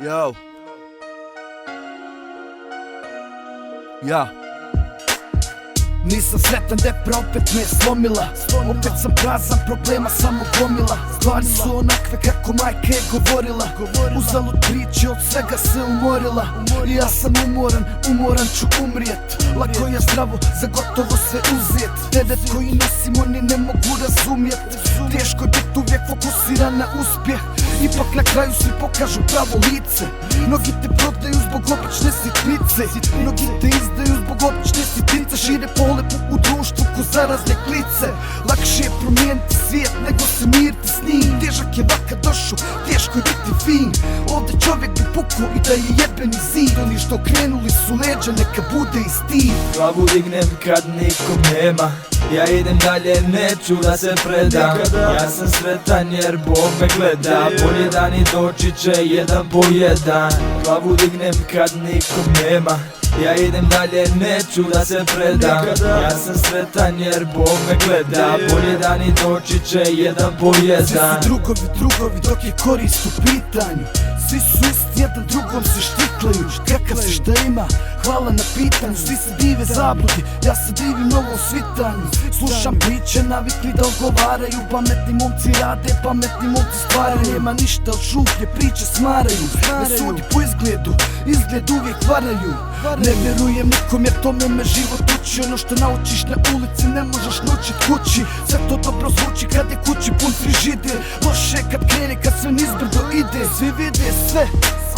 Yo. Ja. Nisam sretan, depra opet me je slomila. Opet sam prazan, problema samo gomila. Stvari su onakve kako majka je govorila. Uzalud priče, od svega se umorila. I ja sam umoran ću umrijet. Lako je zdravo, za gotovo sve uzet. Teret koji nosim oni ne mogu razumjet. Teško je bit uvijek fokusiran na uspjeh. Ipak na kraju svi pokažu pravo lice. Mnogi te prodaju zbog obične sitnice. Mnogi te izdaju zbog obične sitnice. Šire polepu u društvu ko zarazne klice. Lakše je promijeniti svijet nego se miriti s njim. Težak je vaka došao, teško je biti fin. Ovdje čovjek bi pukao i da je jebeni zid. Oni što krenuli su leđa, neka bude i stid. Glavu dignem kad nikom nema, ja idem dalje, neću da se predam. Ja sam sretan jer Bog me gleda. Bolje dani doći će jedan po jedan. Glavu dignem kad nikom nema, ja idem dalje, neću da se predam. Ja sam sretan jer Bog me gleda. Bolje dani doći će jedan po jedan. Svi su drugovi dok je korist u pitanju. Svi su isti, jedan drugom se štiklaju. Kakav si šta ima, hvala na pitanju. Svi se dive zabludi, ja se divim novom svitanju. Slušam priče, navikli da ogovaraju. Pametni momci rade, pametni momci stvaraju. Nema ništa od šuplje, priče smaraju. Ne sudi po izgledu, izgled uvijek varaju. Ne vjerujem nikom jer tome me život uči. Ono što naučiš na ulici ne možeš naučit kući. Sve to dobro zvuči kad je kući pun frižider. Loše je kad krene, kad sve nizbrdo ide. Svi vide sve,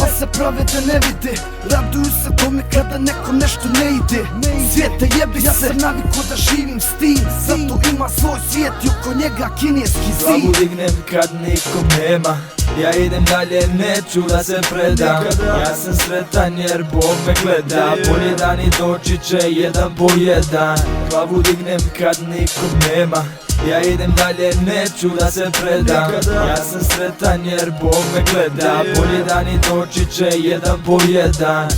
a se prave da ne vide. Raduju se tome kada nekom nešto ne ide. Svijeta jebi se, ja sam naviko da živim s tim. Zato ima svoj svijet i oko njega kineski zid. Glavu dignem kad nikom nema, ja idem dalje, neću da se predam. Ja sam sretan jer Bog me gleda. Bolje dani doći će jedan po jedan. Glavu dignem kad nikom nema, ja idem dalje, neću da se predam. Ja sam sretan jer Bog me gleda. Bolje dani doći će jedan po jedan.